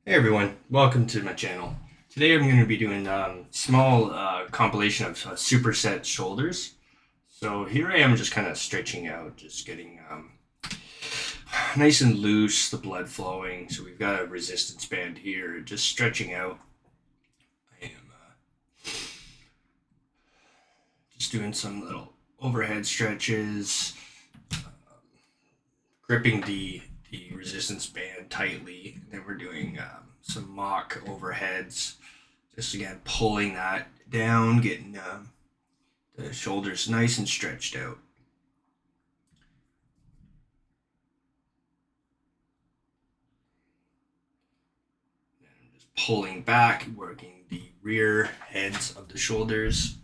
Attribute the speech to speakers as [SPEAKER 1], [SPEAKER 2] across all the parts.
[SPEAKER 1] Hey everyone, welcome to my channel. Today I'm going to be doing a small compilation of superset shoulders. So here I am just kind of stretching out, just getting nice and loose, the blood flowing. So we've got a resistance band here, just stretching out. I am just doing some little overhead stretches, gripping the resistance band tightly. And then we're doing some mock overheads. Just again, pulling that down, getting the shoulders nice and stretched out. And I'm just pulling back, working the rear heads of the shoulders.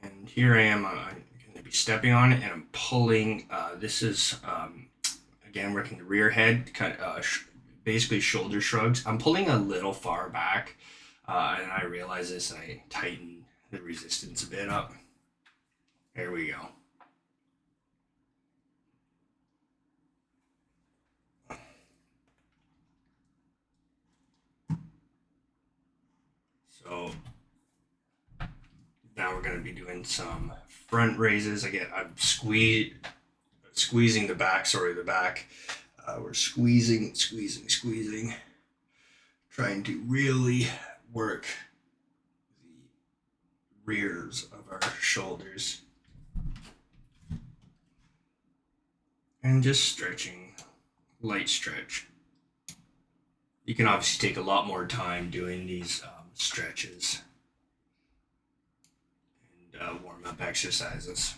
[SPEAKER 1] And here I am, I'm going to be stepping on it, and I'm pulling. This is, again, working the rear head, basically shoulder shrugs. I'm pulling a little far back, and I realize this, and I tighten the resistance a bit up. There we go. So now we're going to be doing some front raises. Again, I'm squeezing the back. We're squeezing, trying to really work the rears of our shoulders. And just stretching, light stretch. You can obviously take a lot more time doing these stretches and warm-up exercises.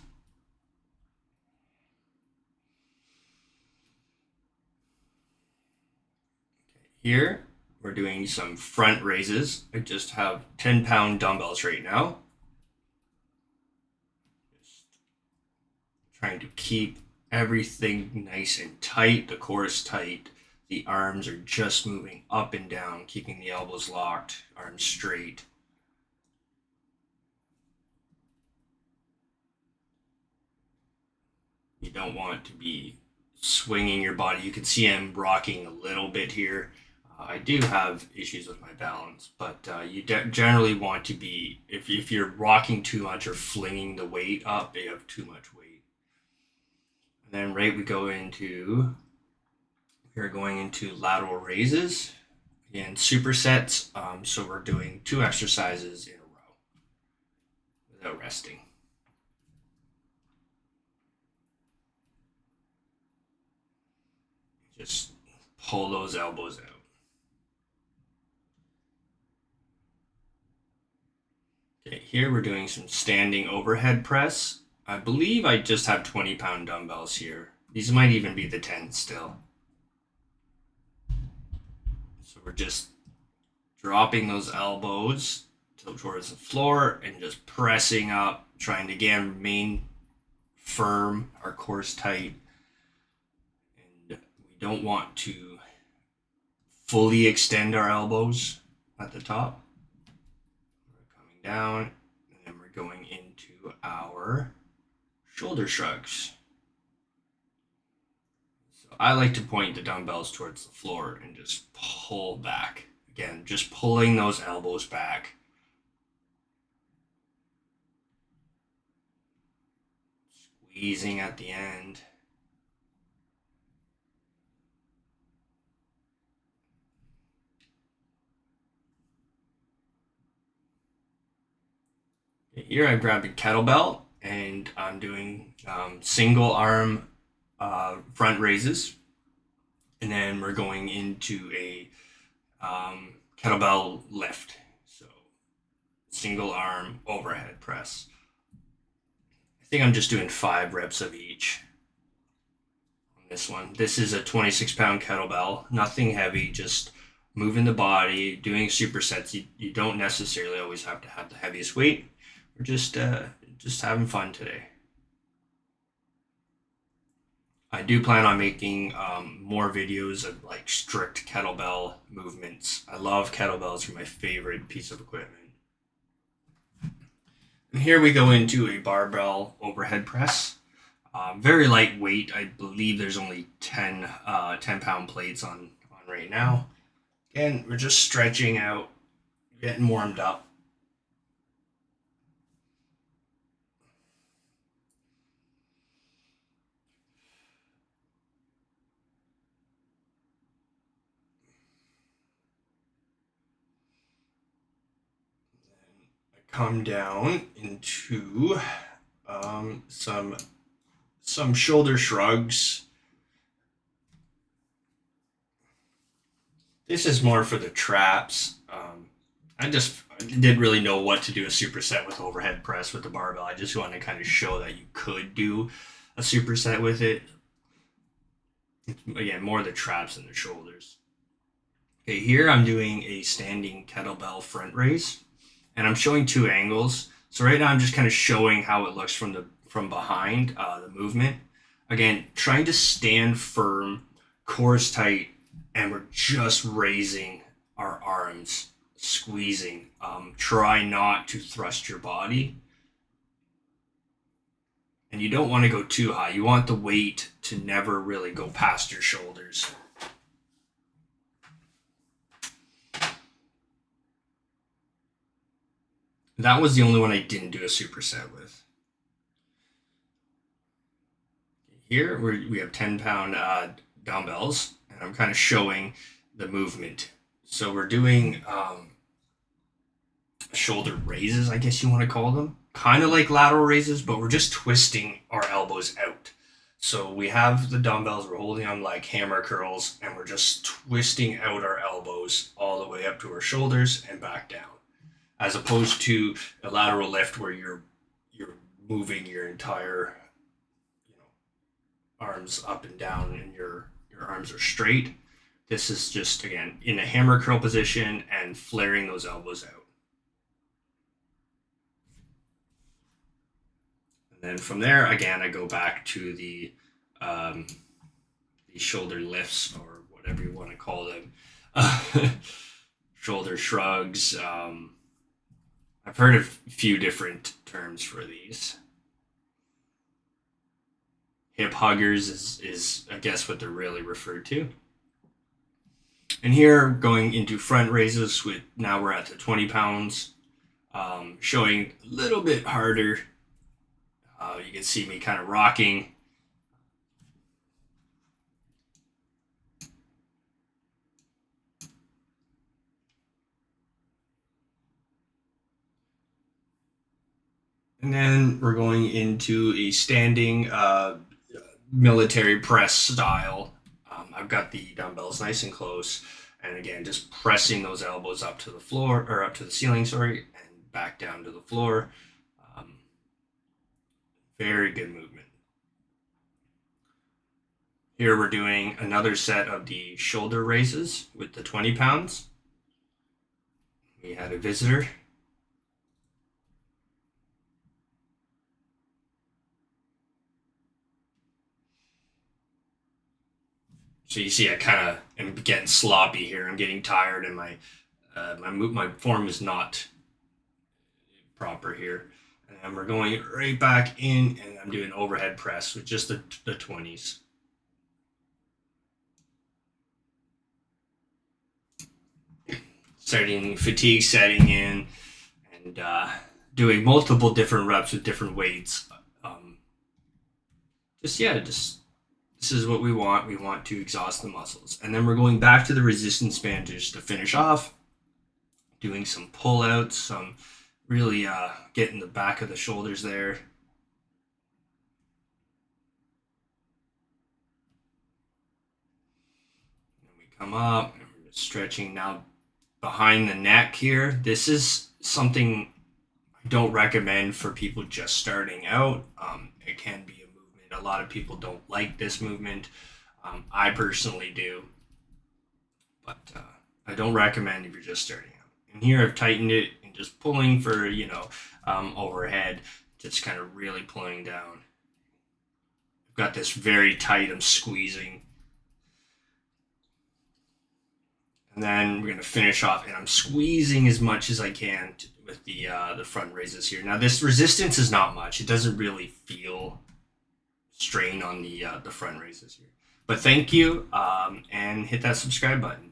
[SPEAKER 1] Here, we're doing some front raises. I just have 10-pound dumbbells right now. Just trying to keep everything nice and tight. The core is tight. The arms are just moving up and down, keeping the elbows locked, arms straight. You don't want to be swinging your body. You can see I'm rocking a little bit here. I do have issues with my balance, but you generally want to be, if you're rocking too much or flinging the weight up, you have too much weight. And then we are going into lateral raises. Again, supersets. So we're doing 2 exercises in a row without resting. Just pull those elbows out. Okay, here we're doing some standing overhead press. I believe I just have 20-pound dumbbells here. These might even be the 10 still. So we're just dropping those elbows towards the floor and just pressing up, trying to again remain firm, our core's tight. And we don't want to fully extend our elbows at the top. We're coming down, and then we're going into our shoulder shrugs. So I like to point the dumbbells towards the floor and just pull back. Again, just pulling those elbows back. Squeezing at the end. Here I've grabbed a kettlebell and I'm doing single arm front raises. And then we're going into a kettlebell lift. So single arm overhead press. I think I'm just doing 5 reps of each on this one. This is a 26-pound kettlebell, nothing heavy, just moving the body, doing supersets. You don't necessarily always have to have the heaviest weight. We're just having fun today. I do plan on making more videos of like strict kettlebell movements. I love kettlebells. They're my favorite piece of equipment. And here we go into a barbell overhead press. Very lightweight. I believe there's only 10-pound plates on right now. Again, we're just stretching out, getting warmed up. Come down into some shoulder shrugs. This is more for the traps. I just didn't really know what to do a superset with overhead press with the barbell. I just wanted to kind of show that you could do a superset with it. Again, more the traps than the shoulders. Okay, here I'm doing a standing kettlebell front raise, and I'm showing two angles. So right now I'm just kind of showing how it looks from behind the movement. Again, trying to stand firm, cores tight, and we're just raising our arms, squeezing. Try not to thrust your body. And you don't want to go too high. You want the weight to never really go past your shoulders. That was the only one I didn't do a superset with. Here we have 10-pound dumbbells, and I'm kind of showing the movement. So we're doing shoulder raises, I guess you want to call them. Kind of like lateral raises, but we're just twisting our elbows out. So we have the dumbbells, we're holding them like hammer curls, and we're just twisting out our elbows all the way up to our shoulders and back down. As opposed to a lateral lift where you're moving your entire arms up and down and your arms are straight. This is just, again, in a hammer curl position and flaring those elbows out. And then from there, again, I go back to the shoulder lifts, or whatever you want to call them. Shoulder shrugs. I've heard of a few different terms for these. Hip huggers is I guess what they're really referred to. And here, going into front raises with, now we're at the 20 pounds, showing a little bit harder. You can see me kind of rocking. And then we're going into a standing military press style. I've got the dumbbells nice and close, and again, just pressing those elbows up to the floor, or up to the ceiling, sorry, and back down to the floor. Very good movement. Here we're doing another set of the shoulder raises with the 20 pounds. We had a visitor. So you see, I kind of am getting sloppy here. I'm getting tired, and my form is not proper here. And we're going right back in, and I'm doing overhead press with just the 20s. Starting fatigue setting in, and doing multiple different reps with different weights. This is what we want. We want to exhaust the muscles. And then we're going back to the resistance band just to finish off, doing some pull-outs, some really getting the back of the shoulders there. And we come up, and we're just stretching now behind the neck here. This is something I don't recommend for people just starting out. It can be a movement. A lot of people don't like this movement. I personally do, but I don't recommend if you're just starting out. And here I've tightened it and just pulling for, overhead, just kind of really pulling down. I've got this very tight, I'm squeezing. And then we're going to finish off, and I'm squeezing as much as I can with the front raises here. Now, this resistance is not much. It doesn't really feel strain on the front races here. But thank you, and hit that subscribe button.